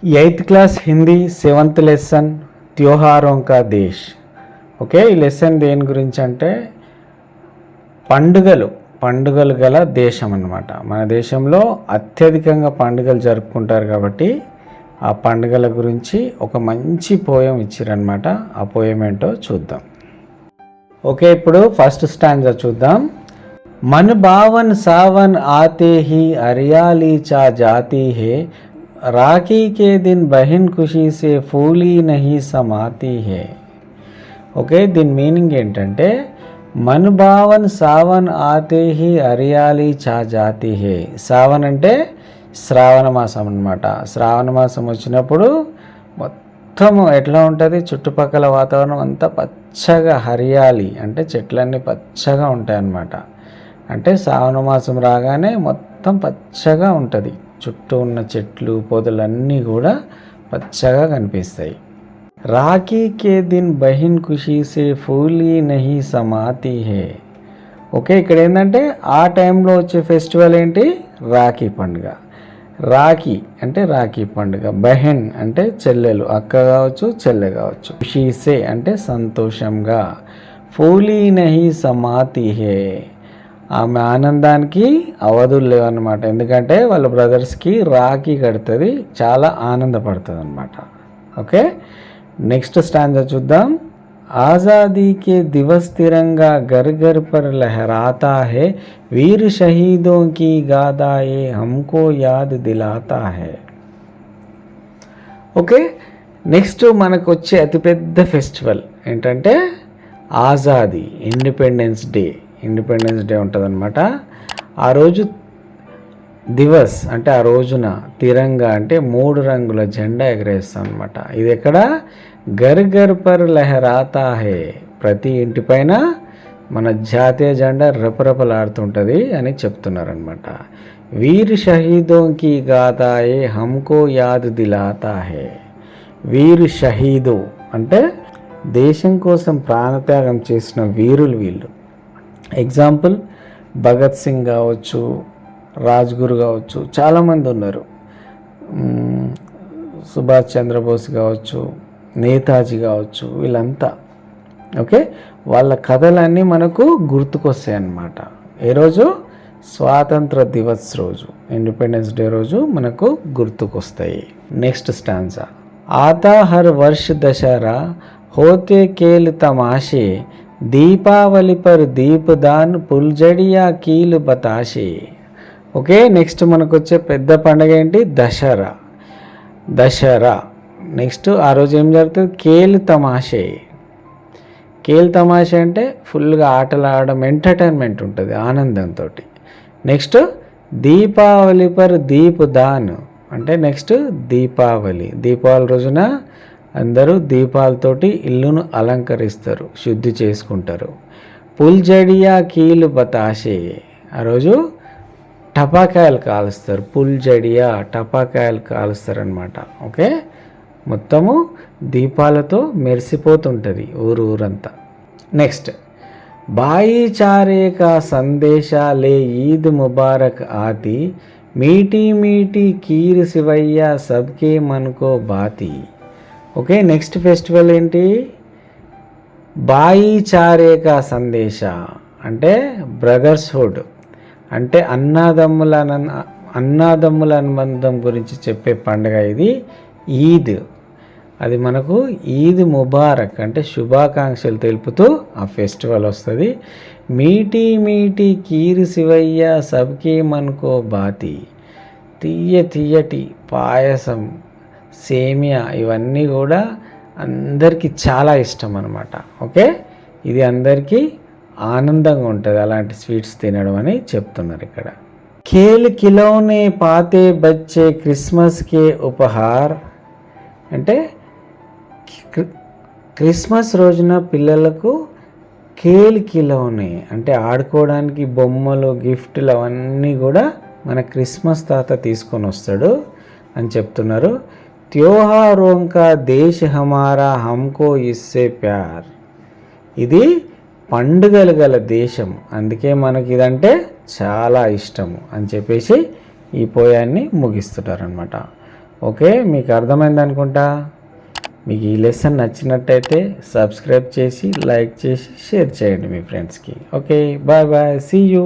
8th class Hindi 7th lesson त्योहारों का देश. ఓకే, ఈ లెసన్ దేని గురించి అంటే పండుగలు గల దేశం అన్నమాట. మన దేశంలో అత్యధికంగా పండుగలు జరుపుకుంటారు కాబట్టి ఆ పండుగల గురించి ఒక మంచి పోయం ఇచ్చిరన్నమాట. ఆ పోయం ఏంటో చూద్దాం. ఓకే, ఇప్పుడు ఫస్ట్ స్టాంజా చూద్దాం. मन बावन सावन आते ही हरियाली चा जाती है, राखी के दिन बहन खुशी से फूली नहीं समाती है. ఓకే, దీని మీనింగ్ ఏంటంటే मन बावन सावन आते ही हरियाली चा जाती है. సావన్ అంటే శ్రావణ మాసం అన్నమాట. శ్రావణ మాసం వచ్చినప్పుడు మొత్తం ఎట్లా ఉంటుంది, చుట్టుపక్కల వాతావరణం అంతా పచ్చగా, హరియాలి అంటే చెట్లన్నీ పచ్చగా ఉంటాయి అన్నమాట. అంటే శ్రావణ మాసం రాగానే మొత్తం పచ్చగా ఉంటుంది. చుట్టూ ఉన్న చెట్లు పొదలన్నీ కూడా పచ్చగా కనిపిస్తాయి. రాఖీ కే దిన్ బహిన్ ఖుషీ సే ఫూలీ నహీ సమాతి హే. ఓకే, ఇక్కడ ఏంటంటే ఆ టైంలో వచ్చే ఫెస్టివల్ ఏంటి, రాఖీ పండుగ. రాఖీ అంటే రాఖీ పండుగ, బహెన్ అంటే చెల్లెలు, అక్క కావచ్చు చెల్లె కావచ్చు. ఖుషీ సే అంటే సంతోషంగా, ఫూలీ నహీ సమాతి హే ఆమె ఆనందానికి అవధులు లేవన్నమాట. ఎందుకంటే వాళ్ళ బ్రదర్స్కి రాఖీ కడుతుంది, చాలా ఆనందపడుతుంది అన్నమాట. ఓకే, నెక్స్ట్ స్టాంజా చూద్దాం. आज़ादी के दिवस तिरंगा घर घर पर लहराता है, वीर शहीदों की गाथाएं हमको याद दिलाता है. ఓకే, నెక్స్ట్ మనకు వచ్చే అతిపెద్ద ఫెస్టివల్ ఏంటంటే ఆజాదీ, ఇండిపెండెన్స్ డే ఉంటుందన్నమాట. ఆ రోజు దివస్ అంటే ఆ రోజున, తిరంగా అంటే 3 రంగుల జెండా ఎగరేస్తాం అనమాట. ఇది ఎక్కడ, ఘర్ ఘర్ పర్ లహరాతా హే, ప్రతి ఇంటిపైన మన జాతీయ జెండా రెపరెపలాడుతుంటుంది అని చెప్తున్నారనమాట. వీర్ షహీదోంకి గాథాయే హమ్కో యాద్ దిలాతా హే. వీర్ షహీదు అంటే దేశం కోసం ప్రాణత్యాగం చేసిన వీరులు వీళ్ళు. ఎగ్జాంపుల్ భగత్ సింగ్ కావచ్చు, రాజ్గురు కావచ్చు, చాలామంది ఉన్నారు. సుభాష్ చంద్రబోస్ కావచ్చు, నేతాజీ కావచ్చు, వీళ్ళంతా. ఓకే, వాళ్ళ కథలన్నీ మనకు గుర్తుకొస్తాయి అన్నమాట. ఏ రోజు, స్వాతంత్ర దివస్ రోజు, ఇండిపెండెన్స్ డే రోజు మనకు గుర్తుకొస్తాయి. Next stanza. आता हर वर्ष दशहरा होते केल तमाशे, దీపావళి పర్ దీపదాన్ పుల్జడియా కీలు బతాషే. ఓకే, నెక్స్ట్ మనకు వచ్చే పెద్ద పండుగ ఏంటి, దసరా. నెక్స్ట్ ఆ రోజు ఏం జరుగుతుంది, కేల్ తమాషే అంటే ఫుల్గా ఆటలు ఆడడం, ఎంటర్టైన్మెంట్ ఉంటుంది ఆనందంతో. నెక్స్ట్ దీపావళి పర్ దీపదాన్ అంటే నెక్స్ట్ దీపావళి రోజున అందరూ దీపాలతోటి ఇల్లును అలంకరిస్తారు, శుద్ధి చేసుకుంటారు. పుల్జడియా కీలు బతాషే, ఆ రోజు టపాకాయలు కాలుస్తారు. టపాకాయలు కాలుస్తారనమాట. ఓకే, మొత్తము దీపాలతో మెరిసిపోతుంటుంది ఊరంతా. నెక్స్ట్ భాయిచారే కా సందేశా లే ఈద్ ముబారక్ ఆతి, మీఠీ మీఠీ కీర్ శివయ్య సబ్కే మన్కో బాతి. ఓకే, నెక్స్ట్ ఫెస్టివల్ ఏంటి, భాయిచారే కా సందేశ అంటే బ్రదర్స్హుడ్, అంటే అన్నాదమ్ముల అనుబంధం గురించి చెప్పే పండుగ ఇది ఈద్. అది మనకు ఈద్ ముబారక్ అంటే శుభాకాంక్షలు తెలుపుతూ ఆ ఫెస్టివల్ వస్తుంది. మీఠీ మీఠీ కీర్ శివయ్య సబ్కే మన్కో బాతి, తీయటి పాయసం, సేమియా, ఇవన్నీ కూడా అందరికీ చాలా ఇష్టం అన్నమాట. ఓకే, ఇది అందరికీ ఆనందంగా ఉంటుంది అలాంటి స్వీట్స్ తినడం అని చెప్తున్నారు ఇక్కడ. ఖేల్ ఖిలౌనే పాతే బచ్చే క్రిస్మస్కే ఉపహార్ అంటే క్రిస్మస్ రోజున పిల్లలకు ఖేల్ ఖిలౌనే అంటే ఆడుకోవడానికి బొమ్మలు, గిఫ్ట్లు అవన్నీ కూడా మన క్రిస్మస్ తాత తీసుకొని వస్తాడు అని చెప్తున్నారు. त्योहारों का देश हमारा हमको इससे प्यार, ఇది పండుగలు గల దేశం, అందుకే మనకి ఇదంటే చాలా ఇష్టము అని చెప్పేసి ఈ పోయాన్ని ముగిస్తున్నారనమాట. ఓకే, మీకు అర్థమైంది అనుకుంటా. మీకు ఈ లెసన్ నచ్చినట్టయితే సబ్స్క్రైబ్ చేసి, లైక్ చేసి, షేర్ చేయండి మీ ఫ్రెండ్స్కి. Okay, bye bye, see you.